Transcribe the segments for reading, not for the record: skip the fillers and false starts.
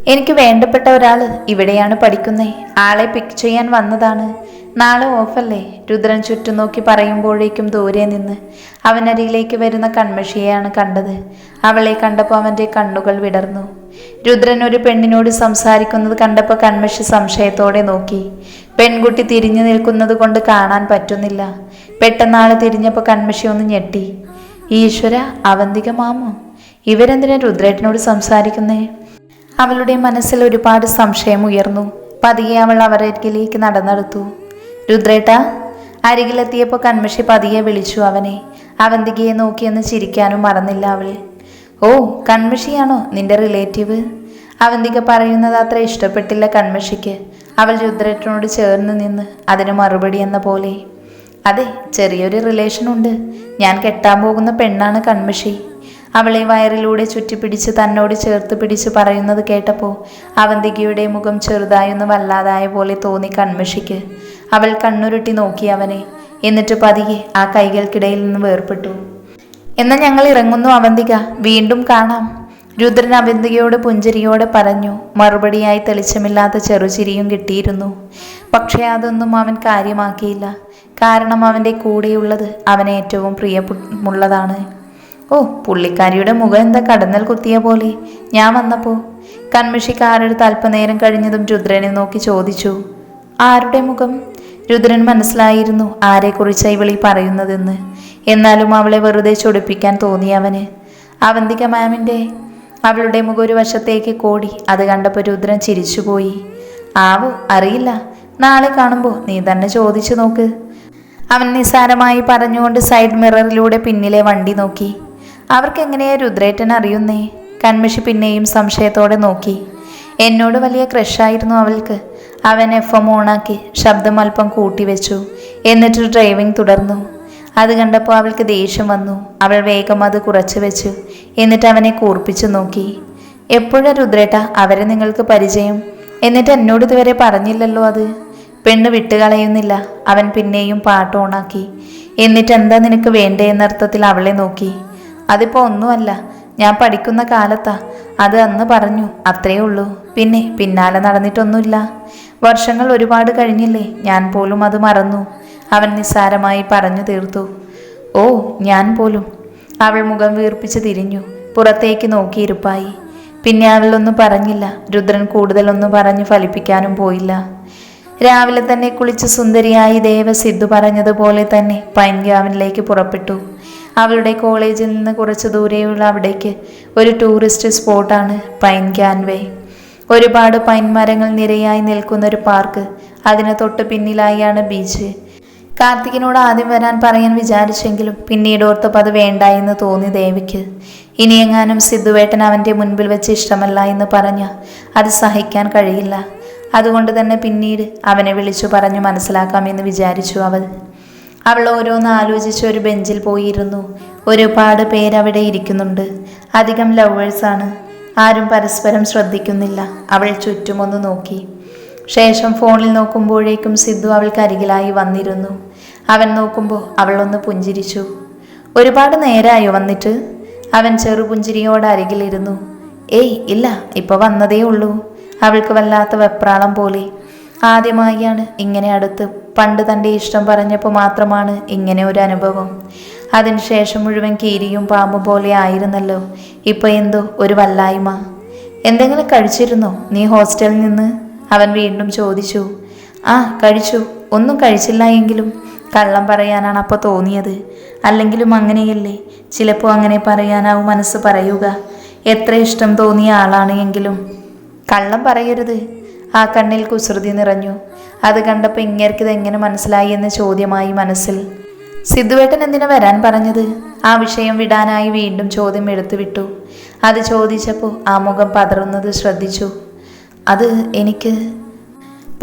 എനിക്ക് വേണ്ടപ്പെട്ട ഒരാൾ ഇവിടെയാണ് പഠിക്കുന്നേ. ആളെ പിക്ക് ചെയ്യാൻ വന്നതാണ്. നാളെ ഓഫല്ലേ? രുദ്രൻ ചുറ്റും നോക്കി പറയുമ്പോഴേക്കും ദൂരെ നിന്ന് അവനരികിലേക്ക് വരുന്ന കൺമഷിയെയാണ് കണ്ടത്. അവളെ കണ്ടപ്പോൾ അവൻ്റെ കണ്ണുകൾ വിടർന്നു. രുദ്രൻ ഒരു പെണ്ണിനോട് സംസാരിക്കുന്നത് കണ്ടപ്പോൾ കൺമഷി സംശയത്തോടെ നോക്കി. പെൺകുട്ടി തിരിഞ്ഞു നിൽക്കുന്നത് കൊണ്ട് കാണാൻ പറ്റുന്നില്ല. പെട്ടെന്നാൾ തിരിഞ്ഞപ്പോൾ കൺമഷി ഒന്ന് ഞെട്ടി. ഈശ്വര, അവന്തിക മാമോ? ഇവരെന്തിനാ രുദ്രേട്ടനോട് സംസാരിക്കുന്നേ? അവളുടെ മനസ്സിൽ ഒരുപാട് സംശയം ഉയർന്നു. പതിയെ അവൾ അവരരികിലേക്ക് നടന്നെടുത്തു. രുദ്രേട്ട. അരികിലെത്തിയപ്പോൾ കൺമഷി പതിയെ വിളിച്ചു അവനെ. അവന്തികയെ നോക്കിയെന്ന് ചിരിക്കാനും മറന്നില്ല അവൾ. ഓ, കൺമഷിയാണോ നിന്റെ റിലേറ്റീവ്? അവന്തിക പറയുന്നത് അത്ര ഇഷ്ടപ്പെട്ടില്ല കൺമഷിക്ക്. അവൾ രുദ്രേട്ടനോട് ചേർന്ന് നിന്ന് അതിന് മറുപടി എന്ന പോലെ, അതെ, ചെറിയൊരു റിലേഷനുണ്ട്. ഞാൻ കെട്ടാൻ പോകുന്ന പെണ്ണാണ് കൺമഷി. അവളെ വയറിലൂടെ ചുറ്റിപ്പിടിച്ച് തന്നോട് ചേർത്ത് പിടിച്ച് പറയുന്നത് കേട്ടപ്പോൾ അവന്തികയുടെ മുഖം ചെറുതായൊന്ന് വല്ലാതായ പോലെ തോന്നി കൺമഷിക്ക്. അവൾ കണ്ണുരുട്ടി നോക്കി അവനെ. എന്നിട്ട് പതിയെ ആ കൈകൾക്കിടയിൽ നിന്ന് വേർപെട്ടു. എന്നാൽ ഞങ്ങൾ ഇറങ്ങുന്നു അവന്തിക, വീണ്ടും കാണാം. രുദ്രൻ അവന്തികയോട് പുഞ്ചിരിയോടെ പറഞ്ഞു. മറുപടിയായി തെളിച്ചമില്ലാത്ത ചെറുചിരിയും കിട്ടിയിരുന്നു. പക്ഷേ അതൊന്നും അവൻ കാര്യമാക്കിയില്ല. കാരണം അവൻ്റെ കൂടെയുള്ളത് അവന് ഏറ്റവും പ്രിയമുള്ളതാണ്. ഓ, പുള്ളിക്കാരിയുടെ മുഖം എന്താ കടന്നൽ കുത്തിയ പോലെ ഞാൻ വന്നപ്പോൾ? കൺമഷി കാറെടുത്ത് അല്പനേരം കഴിഞ്ഞതും രുദ്രനെ നോക്കി ചോദിച്ചു. ആരുടെ മുഖം? രുദ്രൻ മനസ്സിലായിരുന്നു ആരെക്കുറിച്ചാണ് ഇവളീ പറയുന്നതെന്ന്. എന്നാലും അവളെ വെറുതെ ചൊടിപ്പിക്കാൻ തോന്നി അവന്. അവന്തിക മാമിൻ്റെ. അവളുടെ മുഖം ഒരു വശത്തേക്ക് കോടി. അത് കണ്ടപ്പോൾ രുദ്രൻ ചിരിച്ചുപോയി. ആവോ, അറിയില്ല. നാളെ കാണുമ്പോൾ നീ തന്നെ ചോദിച്ചു നോക്ക്. അവൻ നിസ്സാരമായി പറഞ്ഞുകൊണ്ട് സൈഡ് മിററിലൂടെ പിന്നിലെ വണ്ടി നോക്കി. അവർക്കെങ്ങനെയാ രുദ്രേട്ടൻ അറിയുന്നേ? കൺമഷി പിന്നെയും സംശയത്തോടെ നോക്കി. എന്നോട് വലിയ ക്രഷായിരുന്നു അവൾക്ക്. അവൻ FM ഓണാക്കി ശബ്ദം അല്പം കൂട്ടിവെച്ചു. എന്നിട്ട് ഡ്രൈവിംഗ് തുടർന്നു. അത് കണ്ടപ്പോൾ അവൾക്ക് ദേഷ്യം വന്നു. അവൾ വേഗം അത് കുറച്ച് വെച്ചു. എന്നിട്ട് അവനെ കൂർപ്പിച്ചു നോക്കി. എപ്പോഴാ രുദ്രേട്ട അവരെ നിങ്ങൾക്ക് പരിചയം? എന്നിട്ട് എന്നോട് ഇതുവരെ പറഞ്ഞില്ലല്ലോ അത്. പെണ്ണ് വിട്ടുകളയുന്നില്ല. അവൻ പിന്നെയും പാട്ട് ഓണാക്കി. എന്നിട്ട് എന്താ നിനക്ക് വേണ്ടേ എന്നർത്ഥത്തിൽ അവളെ നോക്കി. അതിപ്പോൾ ഒന്നുമല്ല, ഞാൻ പഠിക്കുന്ന കാലത്താ. അത് അന്ന് പറഞ്ഞു, അത്രേ ഉള്ളൂ. പിന്നെ പിന്നാലെ നടന്നിട്ടൊന്നുമില്ല. വർഷങ്ങൾ ഒരുപാട് കഴിഞ്ഞില്ലേ, ഞാൻ പോലും അത് മറന്നു. അവൻ നിസ്സാരമായി പറഞ്ഞു തീർത്തു. ഓ, ഞാൻ പോലും. അവൾ മുഖം വീർപ്പിച്ച് തിരിഞ്ഞു. പുറത്തേക്ക് നോക്കിയിരുപ്പായി. പിന്നെ അവളൊന്നും പറഞ്ഞില്ല. രുദ്രൻ കൂടുതലൊന്നും പറഞ്ഞു ഫലിപ്പിക്കാനും പോയില്ല. രാവിലെ തന്നെ കുളിച്ച് സുന്ദരിയായി ദേവസിദ്ധു പറഞ്ഞതുപോലെ തന്നെ പൈൻഗ്യാവിനിലേക്ക് പുറപ്പെട്ടു. അവളുടെ കോളേജിൽ നിന്ന് കുറച്ച് ദൂരെയുള്ള അവിടേക്ക് ഒരു ടൂറിസ്റ്റ് സ്പോട്ടാണ് പൈൻ ക്യാൻവേ. ഒരുപാട് പൈൻ മരങ്ങൾ നിരയായി നിൽക്കുന്ന ഒരു പാർക്ക്. അതിന് തൊട്ട് പിന്നിലായാണ് ബീച്ച്. കാർത്തികിനോട് ആദ്യം വരാൻ പറയാൻ വിചാരിച്ചെങ്കിലും പിന്നീട് ഓർത്തപ്പോൾ അത് വേണ്ട എന്ന് തോന്നി ദേവിക്ക്. ഇനിയെങ്ങാനും സിദ്ധുവേട്ടൻ അവൻ്റെ മുൻപിൽ വെച്ച് ഇഷ്ടമല്ല എന്ന് പറഞ്ഞ അത് സഹിക്കാൻ കഴിയില്ല. അതുകൊണ്ട് തന്നെ പിന്നീട് അവനെ വിളിച്ചു പറഞ്ഞു മനസ്സിലാക്കാമെന്ന് വിചാരിച്ചു അവൾ ഓരോന്ന് ആലോചിച്ച് ഒരു ബെഞ്ചിൽ പോയിരുന്നു. ഒരുപാട് പേരവിടെ ഇരിക്കുന്നുണ്ട്. അധികം ലവേഴ്സാണ്. ആരും പരസ്പരം ശ്രദ്ധിക്കുന്നില്ല. അവൾ ചുറ്റുമൊന്ന് നോക്കി. ശേഷം ഫോണിൽ നോക്കുമ്പോഴേക്കും സിദ്ധു അവൾക്കരികിലായി വന്നിരുന്നു. അവൻ നോക്കുമ്പോൾ അവൾ ഒന്ന് പുഞ്ചിരിച്ചു. ഒരുപാട് നേരമായോ വന്നിട്ട്? അവൻ ചെറുപുഞ്ചിരിയോട് അരികിലിരുന്നു. ഏയ് ഇല്ല, ഇപ്പോൾ വന്നതേ ഉള്ളൂ. അവൾക്ക് വല്ലാത്ത വെപ്രാളം പോലെ. ആദ്യമായാണ് ഇങ്ങനെ അടുത്ത്. പണ്ട് തൻ്റെ ഇഷ്ടം പറഞ്ഞപ്പോൾ മാത്രമാണ് ഇങ്ങനെ ഒരു അനുഭവം. അതിനുശേഷം മുഴുവൻ കീരിയും പാമ്പും പോലെ ആയിരുന്നല്ലോ. ഇപ്പോൾ എന്തോ ഒരു വല്ലായ്മ. എന്തെങ്കിലും കഴിച്ചിരുന്നോ നീ ഹോസ്റ്റലിൽ നിന്ന്? അവൻ വീണ്ടും ചോദിച്ചു. ആ, കഴിച്ചു. ഒന്നും കഴിച്ചില്ല എങ്കിലും കള്ളം പറയാനാണ് അപ്പോൾ തോന്നിയത്. അല്ലെങ്കിലും അങ്ങനെയല്ലേ, ചിലപ്പോൾ അങ്ങനെ പറയാനാവും മനസ്സ് പറയുക. എത്ര ഇഷ്ടം തോന്നിയ ആളാണ് എങ്കിലും കള്ളം പറയരുത്. ആ കണ്ണിൽ കുസൃതി നിറഞ്ഞു. അത് കണ്ടപ്പോൾ ഇങ്ങേർക്കിത് എങ്ങനെ മനസ്സിലായി എന്ന ചോദ്യമായി മനസ്സിൽ. സിദ്ധുവേട്ടൻ എന്തിനാ വരാൻ പറഞ്ഞത്? ആ വിഷയം വിടാനായി വീണ്ടും ചോദ്യം എടുത്തുവിട്ടു. അത് ചോദിച്ചപ്പോൾ ആ മുഖം പതറുന്നത് ശ്രദ്ധിച്ചു. അത് എനിക്ക്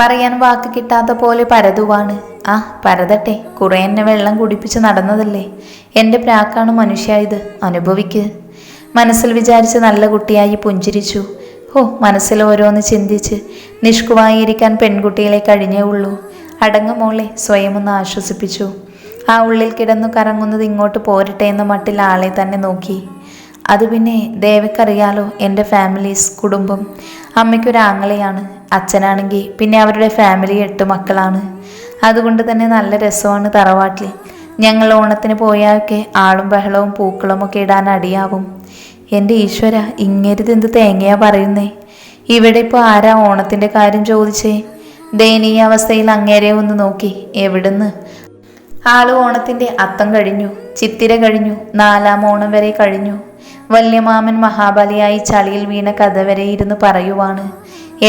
പറയാൻ വാക്ക് കിട്ടാത്ത പോലെ പരതുവാണ്. ആ, പരതട്ടെ. കുറെ എന്നെ വെള്ളം കുടിപ്പിച്ച് നടന്നതല്ലേ. എൻ്റെ പ്രാക്കാണ് മനുഷ്യ, ഇത് അനുഭവിക്ക്. മനസ്സിൽ വിചാരിച്ച് നല്ല കുട്ടിയായി പുഞ്ചിരിച്ചു. ഓ, മനസ്സിൽ ഓരോന്ന് ചിന്തിച്ച് നിഷ്കുവായിരിക്കാൻ പെൺകുട്ടികളെ കഴിഞ്ഞേ ഉള്ളൂ. അടങ്ങുമോളെ, സ്വയം ഒന്ന് ആശ്വസിപ്പിച്ചു. ആ ഉള്ളിൽ കിടന്നു കറങ്ങുന്നത് ഇങ്ങോട്ട് പോരട്ടെ എന്ന മട്ടിൽ ആളെ തന്നെ നോക്കി. അത് പിന്നെ ദേവക്കറിയാലോ എൻ്റെ ഫാമിലീസ് കുടുംബം. അമ്മയ്ക്കൊരാങ്ങളെയാണ്, അച്ഛനാണെങ്കിൽ പിന്നെ അവരുടെ ഫാമിലി 8 മക്കളാണ്. അതുകൊണ്ട് തന്നെ നല്ല രസമാണ് തറവാട്ടിൽ. ഞങ്ങൾ ഓണത്തിന് പോയാലൊക്കെ ആളും ബഹളവും പൂക്കളും ഒക്കെ ഇടാൻ അടിയാവും. എൻ്റെ ഈശ്വര, ഇങ്ങേരിതെന്ത് തേങ്ങയാ പറയുന്നേ. ഇവിടെ ഇപ്പോൾ ആരാ ഓണത്തിൻ്റെ കാര്യം ചോദിച്ചേ? ദയനീയ അവസ്ഥയിൽ അങ്ങേരെ ഒന്ന് നോക്കി. എവിടുന്ന്? ആള് ഓണത്തിൻ്റെ അത്തം കഴിഞ്ഞു, ചിത്തിര കഴിഞ്ഞു, 4ാം ഓണം വരെ കഴിഞ്ഞു. വല്യമാമൻ മഹാബലിയായി ചളിയിൽ വീണ കഥ വരെ ഇരുന്ന് പറയുവാണ്.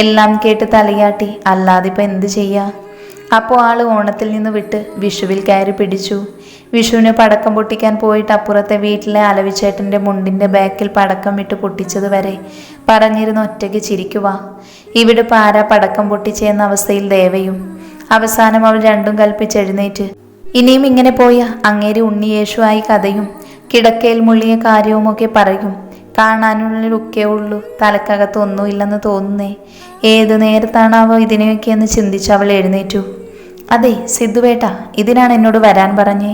എല്ലാം കേട്ട് തലയാട്ടി. അല്ലാതിപ്പോൾ എന്ത് ചെയ്യാ? അപ്പോൾ ആള് ഓണത്തിൽ നിന്ന് വിട്ട് വിഷുവിൽ കയറി പിടിച്ചു. വിഷുവിന് പടക്കം പൊട്ടിക്കാൻ പോയിട്ട് അപ്പുറത്തെ വീട്ടിലെ അലവിച്ചേട്ടൻ്റെ മുണ്ടിൻ്റെ ബാക്കിൽ പടക്കം വിട്ട് പൊട്ടിച്ചത് വരെ പറഞ്ഞിരുന്ന് ഒറ്റയ്ക്ക് ചിരിക്കുവാ. ഇവിടെ പാരാ പടക്കം പൊട്ടിച്ചെന്ന അവസ്ഥയിൽ ദേവയും. അവസാനം അവൾ രണ്ടും കൽപ്പിച്ചെഴുന്നേറ്റ്. ഇനിയും ഇങ്ങനെ പോയ അങ്ങേര് ഉണ്ണിയേശുവായി കഥയും കിടക്കയിൽ മുള്ളിയ കാര്യവുമൊക്കെ പറയും. കാണാനുള്ളൊക്കെ ഉള്ളൂ, തലക്കകത്തൊന്നുമില്ലെന്ന് തോന്നുന്നേ. ഏത് നേരത്താണാവോ ഇതിനെയൊക്കെയെന്ന് ചിന്തിച്ച് അവൾ എഴുന്നേറ്റു. അതെ സിദ്ധുവേട്ട, ഇതിനാണ് എന്നോട് വരാൻ പറഞ്ഞേ?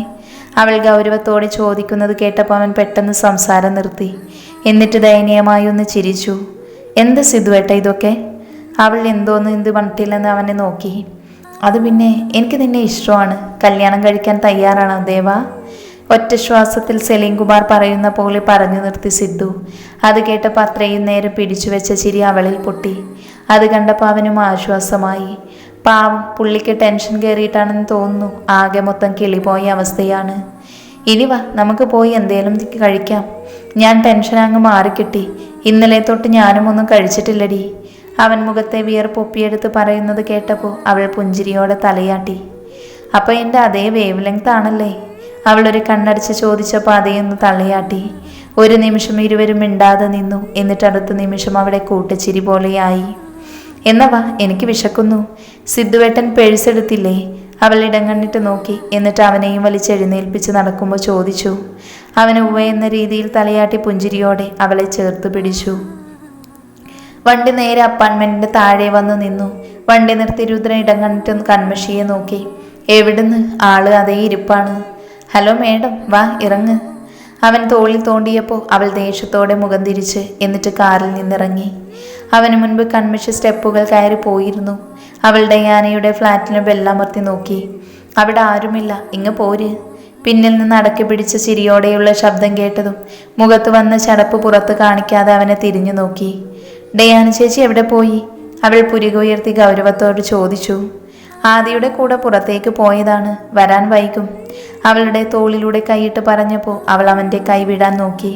അവൾ ഗൗരവത്തോടെ ചോദിക്കുന്നത് കേട്ടപ്പോൾ അവൻ പെട്ടെന്ന് സംസാരം നിർത്തി. എന്നിട്ട് ദയനീയമായി ഒന്ന് ചിരിച്ചു. എന്ത് സിദ്ധുവേട്ട ഇതൊക്കെ? അവൾ എന്തോന്ന് എന്ത് പറഞ്ഞിട്ടില്ലെന്ന് അവനെ നോക്കി. അത് പിന്നെ എനിക്ക് നിന്നെ ഇഷ്ടമാണ്. കല്യാണം കഴിക്കാൻ തയ്യാറാണോ ദേവാ? ഒറ്റ ശ്വാസത്തിൽ സലീം കുമാർ പറയുന്ന പോലെ പറഞ്ഞു നിർത്തി സിദ്ധു. അത് കേട്ടപ്പോൾ അത്രയും നേരം പിടിച്ചു വെച്ച ചിരി അവളിൽ പൊട്ടി. അത് കണ്ടപ്പോൾ അവനും ആശ്വാസമായി. പാവം, പുള്ളിക്ക് ടെൻഷൻ കയറിയിട്ടാണെന്ന് തോന്നുന്നു. ആകെ മൊത്തം കിളിപോയ അവസ്ഥയാണ്. ഇനി വാ, നമുക്ക് പോയി എന്തേലും കഴിക്കാം. ഞാൻ ടെൻഷൻ അങ്ങ് മാറിക്കിട്ടി. ഇന്നലെ തൊട്ട് ഞാനും ഒന്നും കഴിച്ചിട്ടില്ലടി. അവൻ മുഖത്തെ വിയർപ്പൊപ്പിയെടുത്ത് പറയുന്നത് കേട്ടപ്പോൾ അവൾ പുഞ്ചിരിയോടെ തലയാട്ടി. അപ്പോൾ എൻ്റെ അതേ വേവ് ലെങ്ത് ആണല്ലേ? അവളൊരു കണ്ണടിച്ച് ചോദിച്ചപ്പോൾ അതേയൊന്ന് തലയാട്ടി. ഒരു നിമിഷം ഇരുവരും മിണ്ടാതെ നിന്നു. എന്നിട്ട് അടുത്ത നിമിഷം അവിടെ കൂട്ടച്ചിരി പോലെയായി. എന്നവാ, എനിക്ക് വിശക്കുന്നു. സിദ്ധുവേട്ടൻ പേഴ്സെടുത്തില്ലേ? അവൾ ഇടം കണ്ണിട്ട് നോക്കി. എന്നിട്ട് അവനെയും വലിച്ചെഴുന്നേൽപ്പിച്ച് നടക്കുമ്പോൾ ചോദിച്ചു. അവന് ഉവ്വ എന്ന രീതിയിൽ തലയാട്ടി പുഞ്ചിരിയോടെ അവളെ ചേർത്ത് പിടിച്ചു. വണ്ടി നേരെ അപ്പാർട്ട്മെന്റിന്റെ താഴെ വന്ന് നിന്നു. വണ്ടി നിർത്തി രുദ്രൻ ഇടം കണ്ടിട്ട് കൺമഷിയെ നോക്കി. എവിടുന്ന്? ആള് അതേ ഇരിപ്പാണ്. ഹലോ മേഡം, വാ ഇറങ്ങ്. അവൻ തോളിൽ തോണ്ടിയപ്പോൾ അവൾ ദേഷ്യത്തോടെ മുഖം തിരിച്ച് എന്നിട്ട് കാറിൽ നിന്നിറങ്ങി. അവന് മുൻപ് കൺമഷി സ്റ്റെപ്പുകൾ കയറി പോയിരുന്നു. അവളുടെ യാനയുടെ ഫ്ലാറ്റിന് ബെല്ലമർത്തി നോക്കി. അവിടെ ആരുമില്ല, ഇങ്ങ് പോര്. പിന്നിൽ നിന്ന് അടക്കി പിടിച്ച ചിരിയോടെയുള്ള ശബ്ദം കേട്ടതും മുഖത്ത് വന്ന ചടപ്പ് പുറത്ത് കാണിക്കാതെ അവനെ തിരിഞ്ഞു നോക്കി. ഡയാന ചേച്ചി എവിടെ പോയി? അവൾ പുരിക ഉയർത്തി ഗൗരവത്തോട് ചോദിച്ചു. ആദിയുടെ കൂടെ പുറത്തേക്ക് പോയതാണ്, വരാൻ വൈകും. അവളുടെ തോളിലൂടെ കൈയിട്ട് പറഞ്ഞപ്പോൾ അവൾ അവൻ്റെ കൈ വിടാൻ നോക്കി.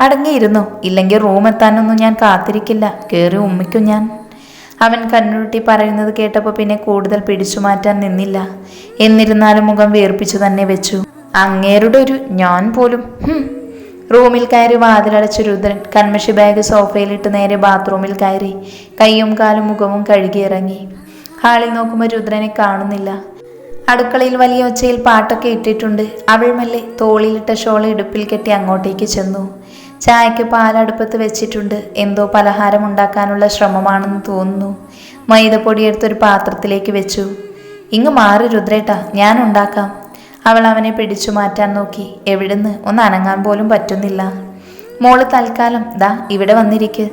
അടങ്ങിയിരുന്നോ, ഇല്ലെങ്കിൽ റൂം എത്താനൊന്നും ഞാൻ കാത്തിരിക്കില്ല, കയറി ഉമ്മിക്കും ഞാൻ. അവൻ കണ്ണുരുട്ടി പറയുന്നത് കേട്ടപ്പോൾ പിന്നെ കൂടുതൽ പിടിച്ചു മാറ്റാൻ നിന്നില്ല. എന്നിരുന്നാലും മുഖം വീർപ്പിച്ചു തന്നെ വെച്ചു. അങ്ങേരുടെ ഒരു ഞാൻ പോലും. റൂമിൽ കയറി വാതിലടച്ചു രുദ്രൻ കൺമഷി ബാഗ് സോഫയിലിട്ട് നേരെ ബാത്റൂമിൽ കയറി കൈയും കാലും മുഖവും കഴുകിയിറങ്ങി. ഹാളിൽ നോക്കുമ്പോൾ രുദ്രനെ കാണുന്നില്ല. അടുക്കളയിൽ വലിയ ഒച്ചയിൽ പാട്ടൊക്കെ ഇട്ടിട്ടുണ്ട്. അവൾ മെല്ലെ തോളിലിട്ട ഷോള് ഇടുപ്പിൽ കെട്ടി അങ്ങോട്ടേക്ക് ചെന്നു. ചായക്ക് പാലടുപ്പത്ത് വെച്ചിട്ടുണ്ട്. എന്തോ പലഹാരം ഉണ്ടാക്കാനുള്ള ശ്രമമാണെന്ന് തോന്നുന്നു. മൈദപ്പൊടി എടുത്തൊരു പാത്രത്തിലേക്ക് വെച്ചു. ഇങ്ങ് മാറി രുദ്രേട്ടാ, ഞാൻ ഉണ്ടാക്കാം. അവൾ അവനെ പിടിച്ചു മാറ്റാൻ നോക്കി. എവിടുന്ന്? ഒന്ന് അനങ്ങാൻ പോലും പറ്റുന്നില്ല. മോള് തൽക്കാലം ദാ ഇവിടെ വന്നിരിക്ക്.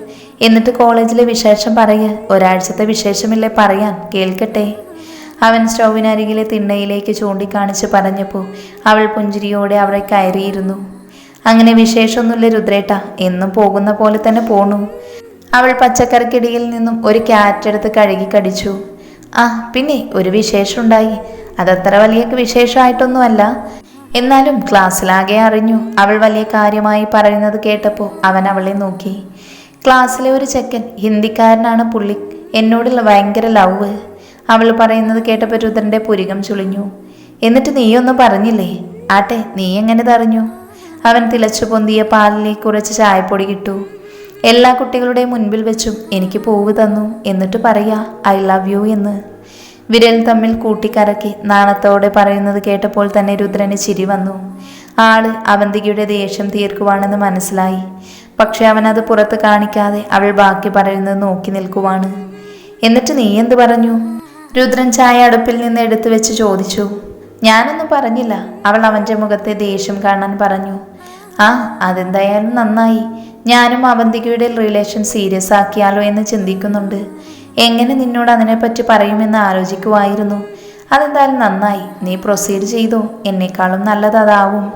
എന്നിട്ട് കോളേജിലെ വിശേഷം പറയ്. ഒരാഴ്ചത്തെ വിശേഷമില്ലേ പറയാൻ, കേൾക്കട്ടെ. അവൻ സ്റ്റൗവിനരികിലെ തിണ്ണയിലേക്ക് ചൂണ്ടിക്കാണിച്ച് പറഞ്ഞപ്പോൾ അവൾ പുഞ്ചിരിയോടെ അവളെ കയറിയിരുന്നു. അങ്ങനെ വിശേഷമൊന്നുമില്ല രുദ്രേട്ട, എന്നും പോകുന്ന പോലെ തന്നെ പോണു. അവൾ പച്ചക്കറിക്കിടയിൽ നിന്നും ഒരു ക്യാറ്റെടുത്ത് കഴുകി കടിച്ചു. ആ പിന്നെ ഒരു വിശേഷം ഉണ്ടായി. അതത്ര വലിയ വിശേഷമായിട്ടൊന്നുമല്ല, എന്നാലും ക്ലാസ്സിലാകെ അറിഞ്ഞു. അവൾ വലിയ കാര്യമായി പറയുന്നത് കേട്ടപ്പോൾ അവൻ അവളെ നോക്കി. ക്ലാസ്സിലെ ഒരു ചെക്കൻ, ഹിന്ദിക്കാരനാണ് പുള്ളി, എന്നോടുള്ള ഭയങ്കര ലവ്. അവൾ പറയുന്നത് കേട്ടപ്പോൾ രുദ്രൻ്റെ പുരികം ചുളിഞ്ഞു. എന്നിട്ട് നീയൊന്നും പറഞ്ഞില്ലേ? ആട്ടെ, നീ എങ്ങനെ അറിഞ്ഞു? അവൻ തിളച്ചു പൊന്തിയ പാലിലേക്ക് കുറച്ച് ചായപ്പൊടി ഇട്ടു. എല്ലാ കുട്ടികളുടെയും മുൻപിൽ വെച്ചും എനിക്ക് പൂവ് തന്നു. എന്നിട്ട് പറയാ ഐ ലവ് യു എന്ന്. വിരൽ തമ്മിൽ കൂട്ടിക്കറക്കി നാണത്തോടെ പറയുന്നത് കേട്ടപ്പോൾ തന്നെ രുദ്രന് ചിരി വന്നു. ആള് അവന്തികയുടെ ദേഷ്യം തീർക്കുവാണെന്ന് മനസ്സിലായി. പക്ഷെ അവനത് പുറത്ത് കാണിക്കാതെ അവൾ ബാക്കി പറയുന്നത് നോക്കി നിൽക്കുവാണ്. എന്നിട്ട് നീ എന്ത് പറഞ്ഞു? രുദ്രൻ ചായ അടുപ്പിൽ നിന്ന് എടുത്തു വെച്ച് ചോദിച്ചു. ഞാനൊന്നും പറഞ്ഞില്ല. അവൾ അവൻ്റെ മുഖത്തെ ദേഷ്യം കാണാൻ പറഞ്ഞു. ആ അതെന്തായാലും നന്നായി. ഞാനും അവന്തികയുടെ റിലേഷൻ സീരിയസ് ആക്കിയാലോ എന്ന് ചിന്തിക്കുന്നുണ്ട്. എങ്ങനെ നിന്നോട് അതിനെപ്പറ്റി പറയുമെന്ന് ആലോചിക്കുമായിരുന്നു. അതെന്തായാലും നന്നായി. നീ പ്രൊസീഡ് ചെയ്തോ. എന്നെക്കാളും നല്ലത് അതാവും.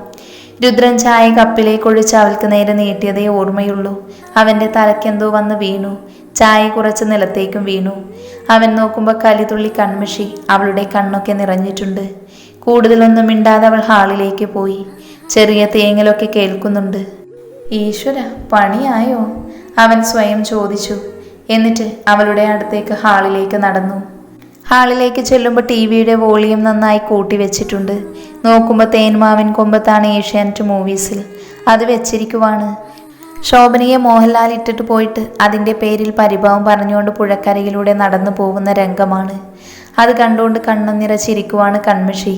രുദ്രൻ ചായ കപ്പിലേക്ക് ഒഴിച്ച് അവൾക്ക് നേരെ നീട്ടിയതേ ഓർമ്മയുള്ളൂ. അവൻ്റെ തലക്കെന്തോ വന്ന് വീണു. ചായ കുറച്ച് നിലത്തേക്കും വീണു. അവൻ നോക്കുമ്പോൾ കലിതുള്ളി കൺമഷി. അവളുടെ കണ്ണൊക്കെ നിറഞ്ഞിട്ടുണ്ട്. കൂടുതലൊന്നും മിണ്ടാതെ അവൾ ഹാളിലേക്ക് പോയി. ചെറിയ തേങ്ങലൊക്കെ കേൾക്കുന്നുണ്ട്. ഈശ്വര, പണിയായോ? അവൻ സ്വയം ചോദിച്ചു. എന്നിട്ട് അവളുടെ അടുത്തേക്ക് ഹാളിലേക്ക് നടന്നു. ഹാളിലേക്ക് ചെല്ലുമ്പോൾ ടി വിയുടെ വോളിയം നന്നായി കൂട്ടി വെച്ചിട്ടുണ്ട്. നോക്കുമ്പോൾ തേന്മാവിൻ കൊമ്പത്താണ് ഏഷ്യാനെറ്റ് മൂവീസിൽ. അത് വെച്ചിരിക്കുവാണ്. ശോഭനയെ മോഹൻലാൽ ഇട്ടിട്ട് പോയിട്ട് അതിൻ്റെ പേരിൽ പരിഭവം പറഞ്ഞുകൊണ്ട് പുഴക്കരയിലൂടെ നടന്നു പോകുന്ന രംഗമാണ്. അത് കണ്ടുകൊണ്ട് കണ്ണും നിറച്ചിരിക്കുവാണ് കൺമഷി.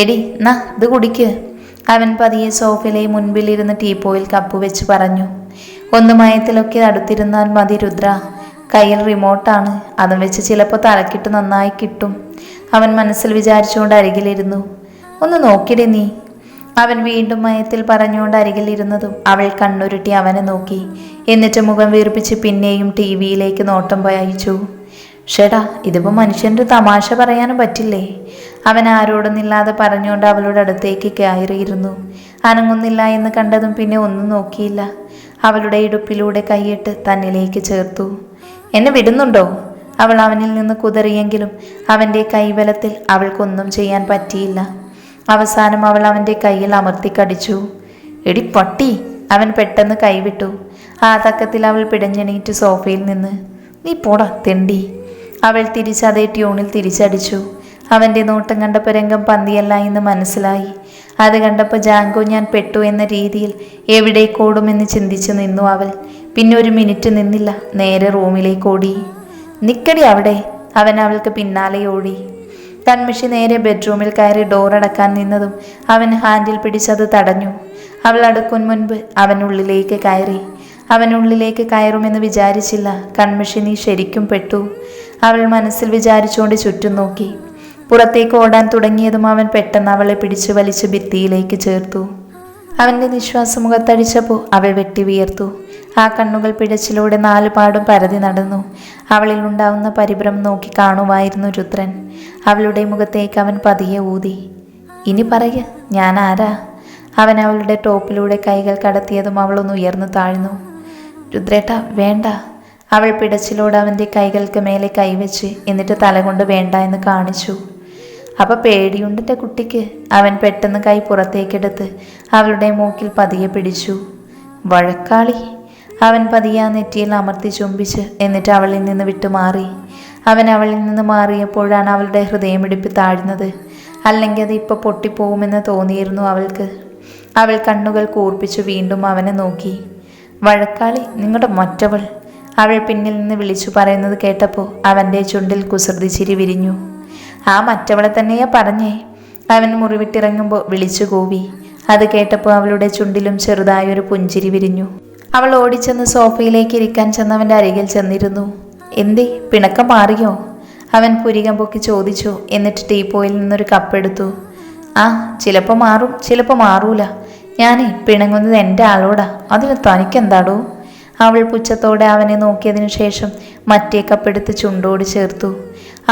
എടി നാ ഇത് കുടിക്ക്. അവൻ പതിയെ സോഫയിലെ മുൻപിലിരുന്ന് ടീപ്പോയിൽ കപ്പ് വെച്ച് പറഞ്ഞു. ഒന്ന് മയത്തിലൊക്കെ അടുത്തിരുന്നാൽ മതി രുദ്ര. കയ്യിൽ റിമോട്ടാണ്. അതും വെച്ച് ചിലപ്പോൾ തലക്കിട്ട് നന്നായി കിട്ടും. അവൻ മനസ്സിൽ വിചാരിച്ചുകൊണ്ട് അരികിലിരുന്നു. ഒന്ന് നോക്കിടേ നീ. അവൻ വീണ്ടും മയത്തിൽ പറഞ്ഞുകൊണ്ട് അരികിലിരുന്നതും അവൾ കണ്ണുരുട്ടി അവനെ നോക്കി. എന്നിട്ട് മുഖം വീർപ്പിച്ച് പിന്നെയും ടി വിയിലേക്ക് നോട്ടം പായിച്ചു. ഷെടാ, ഇതിപ്പോൾ മനുഷ്യൻ്റെ തമാശ പറയാനും പറ്റില്ലേ? അവൻ ആരോടൊന്നില്ലാതെ പറഞ്ഞുകൊണ്ട് അവളുടെ അടുത്തേക്ക് കയറിയിരുന്നു. അനങ്ങുന്നില്ല എന്ന് കണ്ടതും പിന്നെ ഒന്നും നോക്കിയില്ല. അവളുടെ ഇടുപ്പിലൂടെ കൈയിട്ട് തന്നിലേക്ക് ചേർത്തു. എന്നെ വിടുന്നുണ്ടോ? അവൾ അവനിൽ നിന്ന് കുതറിയെങ്കിലും അവൻ്റെ കൈബലത്തിൽ അവൾക്കൊന്നും ചെയ്യാൻ പറ്റിയില്ല. അവസാനം അവൾ അവൻ്റെ കയ്യിൽ അമർത്തി കടിച്ചു. എടി പട്ടി! അവൻ പെട്ടെന്ന് കൈവിട്ടു. ആ തക്കത്തിൽ അവൾ പിടഞ്ഞെണീറ്റ് സോഫയിൽ നിന്ന്. നീ പോടാ തെണ്ടി! അവൾ തിരിച്ചതേ ട്യൂണിൽ തിരിച്ചടിച്ചു. അവൻ്റെ നോട്ടം കണ്ടപ്പോൾ രംഗം പന്തിയല്ല എന്ന് മനസ്സിലായി. അത് കണ്ടപ്പോൾ ജാങ്കോ ഞാൻ പെട്ടു എന്ന രീതിയിൽ എവിടേക്കോടുമെന്ന് ചിന്തിച്ചു നിന്നു അവൾ. പിന്നെ ഒരു മിനിറ്റ് നിന്നില്ല. നേരെ റൂമിലേക്ക് ഓടി. നിക്കടി അവിടെ! അവൻ അവൾക്ക് പിന്നാലെ ഓടി. കൺമഷി നേരെ ബെഡ്റൂമിൽ കയറി ഡോറടക്കാൻ നിന്നതും അവൻ ഹാൻഡിൽ പിടിച്ചത് തടഞ്ഞു. അവൾ അടുക്കും മുൻപ് അവനുള്ളിലേക്ക് കയറി. അവനുള്ളിലേക്ക് കയറുമെന്ന് വിചാരിച്ചില്ല. കൺമഷി, നീ ശരിക്കും പെട്ടു. അവൾ മനസ്സിൽ വിചാരിച്ചുകൊണ്ട് ചുറ്റും നോക്കി. പുറത്തേക്ക് ഓടാൻ തുടങ്ങിയതും അവൻ പെട്ടെന്ന് അവളെ പിടിച്ചു വലിച്ച് ഭിത്തിയിലേക്ക് ചേർത്തു. അവൻ്റെ നിശ്വാസം മുഖത്തടിച്ചപ്പോൾ അവൾ വെട്ടി വിയർത്തു. ആ കണ്ണുകൾ പിടച്ചിലൂടെ നാലുപാടും പരതി നടന്നു. അവളിൽ ഉണ്ടാവുന്ന പരിഭ്രമം നോക്കി കാണുമായിരുന്നു രുദ്രൻ. അവളുടെ മുഖത്തേക്ക് അവൻ പതിയെ ഊതി. ഇനി പറയ, ഞാൻ ആരാ? അവൻ അവളുടെ ടോപ്പിലൂടെ കൈകൾ കടത്തിയതും അവളൊന്ന് ഉയർന്നു താഴ്ന്നു. രുദ്രേട്ട വേണ്ട. അവൾ പിടച്ചിലോട് അവൻ്റെ കൈകൾക്ക് മേലെ കൈവച്ച് എന്നിട്ട് തലകൊണ്ട് വേണ്ട എന്ന് കാണിച്ചു. അപ്പം പേടിയുണ്ടെൻ്റെ കുട്ടിക്ക്. അവൻ പെട്ടെന്ന് കൈ പുറത്തേക്കെടുത്ത് അവളുടെ മൂക്കിൽ പതിയെ പിടിച്ചു. വഴക്കാളി! അവൻ പതിയെ ആ നെറ്റിയിൽ അമർത്തി ചുംബിച്ച് എന്നിട്ട് അവളിൽ നിന്ന് വിട്ടുമാറി. അവൻ അവളിൽ നിന്ന് മാറിയപ്പോഴാണ് അവളുടെ ഹൃദയമിടിപ്പ് താഴ്ന്നത്. അല്ലെങ്കിൽ അത് ഇപ്പോൾ പൊട്ടിപ്പോകുമെന്ന് തോന്നിയിരുന്നു അവൾക്ക്. അവൾ കണ്ണുകൾ കൂർപ്പിച്ചു വീണ്ടും അവനെ നോക്കി. വഴക്കാളി, നിങ്ങളുടെ മറ്റവൾ! അവൾ പിന്നിൽ നിന്ന് വിളിച്ചു പറയുന്നത് കേട്ടപ്പോൾ അവൻ്റെ ചുണ്ടിൽ കുസൃതി ചിരി വിരിഞ്ഞു. ആ മറ്റവളെ തന്നെയാ പറഞ്ഞേ. അവൻ മുറിവിട്ടിറങ്ങുമ്പോൾ വിളിച്ചു കൂവി. അത് കേട്ടപ്പോൾ അവളുടെ ചുണ്ടിലും ചെറുതായൊരു പുഞ്ചിരി വിരിഞ്ഞു. അവൾ ഓടിച്ചെന്ന് സോഫയിലേക്ക് ഇരിക്കാൻ ചെന്നവൻ്റെ അരികിൽ ചെന്നിരുന്നു. എന്തേ, പിണക്കം മാറിയോ? അവൻ പുരികം പൊക്കി ചോദിച്ചു. എന്നിട്ട് ടീപ്പോയിൽ നിന്നൊരു കപ്പെടുത്തു. ആ, ചിലപ്പോൾ മാറും, ചിലപ്പോൾ മാറൂല. ഞാനേ പിണങ്ങുന്നത് എൻ്റെ ആളോടാ. അതിന് തനിക്കെന്താടോ? അവൾ പുച്ഛത്തോടെ അവനെ നോക്കിയതിനു ശേഷം മറ്റേ കപ്പെടുത്ത് ചുണ്ടോട് ചേർത്തു.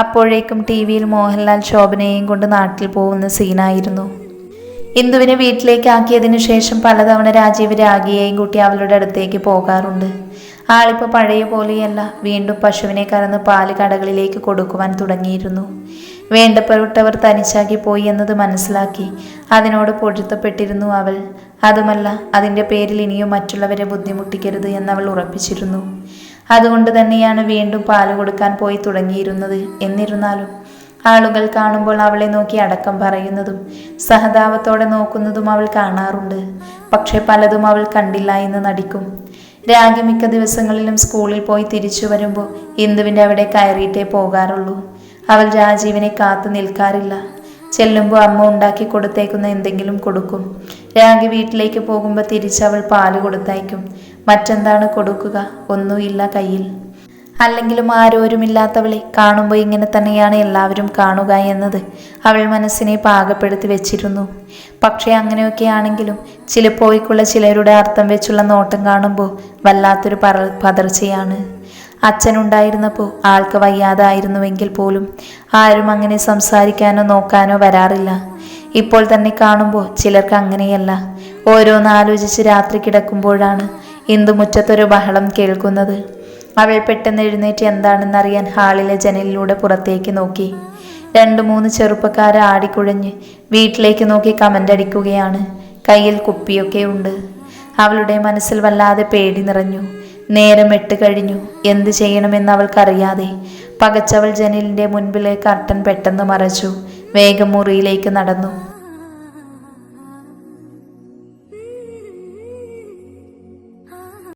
അപ്പോഴേക്കും ടി വിയിൽ മോഹൻലാൽ ശോഭനയെയും കൊണ്ട് നാട്ടിൽ പോകുന്ന സീനായിരുന്നു. ഇന്ദുവിനെ വീട്ടിലേക്ക് ആക്കിയതിനു ശേഷം പലതവണ രാജീവ് രാഗിയെയും കൂട്ടി അവളുടെ അടുത്തേക്ക് പോകാറുണ്ട്. ആളിപ്പോൾ പഴയ പോലെയല്ല. വീണ്ടും പശുവിനെ കറന്ന് പാല് കടകളിലേക്ക് കൊടുക്കുവാൻ തുടങ്ങിയിരുന്നു. വേണ്ടപ്പെട്ടവർ തനിച്ചാക്കി പോയി എന്നത് മനസ്സിലാക്കി അതിനോട് പൊരുത്തപ്പെട്ടിരുന്നു അവൾ. അതുമല്ല, അതിൻ്റെ പേരിൽ ഇനിയും മറ്റുള്ളവരെ ബുദ്ധിമുട്ടിക്കരുത് എന്നവൾ ഉറപ്പിച്ചിരുന്നു. അതുകൊണ്ട് തന്നെയാണ് വീണ്ടും പാല് കൊടുക്കാൻ പോയി തുടങ്ങിയിരുന്നത്. എന്നിരുന്നാലും ആളുകൾ കാണുമ്പോൾ അവളെ നോക്കി അടക്കം പറയുന്നതും സഹതാപത്തോടെ നോക്കുന്നതും അവൾ കാണാറുണ്ട്. പക്ഷെ പലതും അവൾ കണ്ടില്ല എന്ന് നടിക്കും. രാഗി മിക്ക ദിവസങ്ങളിലും സ്കൂളിൽ പോയി തിരിച്ചു വരുമ്പോൾ ഇന്ദുവിൻ്റെ അവിടെ കയറിയിട്ടേ പോകാറുള്ളൂ. അവൾ രാജീവിനെ കാത്തു നിൽക്കാറില്ല. ചെല്ലുമ്പോൾ അമ്മ ഉണ്ടാക്കി കൊടുത്തേക്കുന്ന എന്തെങ്കിലും കൊടുക്കും. രാഗി വീട്ടിലേക്ക് പോകുമ്പോൾ തിരിച്ചവൾ പാല് കൊടുത്തയക്കും. മറ്റെന്താണ് കൊടുക്കുക? ഒന്നുമില്ല കയ്യിൽ. അല്ലെങ്കിലും ആരോരുമില്ലാത്തവളെ കാണുമ്പോൾ ഇങ്ങനെ തന്നെയാണ് എല്ലാവരും കാണുക എന്നത് അവൾ മനസ്സിനെ പാകപ്പെടുത്തി വെച്ചിരുന്നു. പക്ഷേ അങ്ങനെയൊക്കെയാണെങ്കിലും ചിലപ്പോഴേക്കുള്ള ചിലരുടെ അർത്ഥം വെച്ചുള്ള നോട്ടം കാണുമ്പോൾ വല്ലാത്തൊരു പതർച്ചയാണ്. അച്ഛനുണ്ടായിരുന്നപ്പോൾ ആൾക്ക് വയ്യാതായിരുന്നുവെങ്കിൽ പോലും ആരും അങ്ങനെ സംസാരിക്കാനോ നോക്കാനോ വരാറില്ല. ഇപ്പോൾ തന്നെ കാണുമ്പോൾ ചിലർക്ക് അങ്ങനെയല്ല. ഓരോന്നാലോചിച്ച് രാത്രി കിടക്കുമ്പോഴാണ് ഇന്ദുമുറ്റത്തൊരു ബഹളം കേൾക്കുന്നത്. അവൾ പെട്ടെന്ന് എഴുന്നേറ്റ് എന്താണെന്നറിയാൻ ഹാളിലെ ജനലിലൂടെ പുറത്തേക്ക് നോക്കി. 2-3 ചെറുപ്പക്കാർ ആടിക്കുഴഞ്ഞ് വീട്ടിലേക്ക് നോക്കി കമന്റ് അടിക്കുകയാണ്. കയ്യിൽ കുപ്പിയൊക്കെ ഉണ്ട്. അവളുടെ മനസ്സിൽ വല്ലാതെ പേടി നിറഞ്ഞു. നേരം 8 കഴിഞ്ഞു. എന്ത് ചെയ്യണമെന്ന് അവൾക്കറിയാതെ പകച്ചവൾ ജനലിന്റെ മുൻപിലെ കർട്ടൻ പെട്ടെന്ന് മറച്ചു. വേഗം മുറിയിലേക്ക് നടന്നു.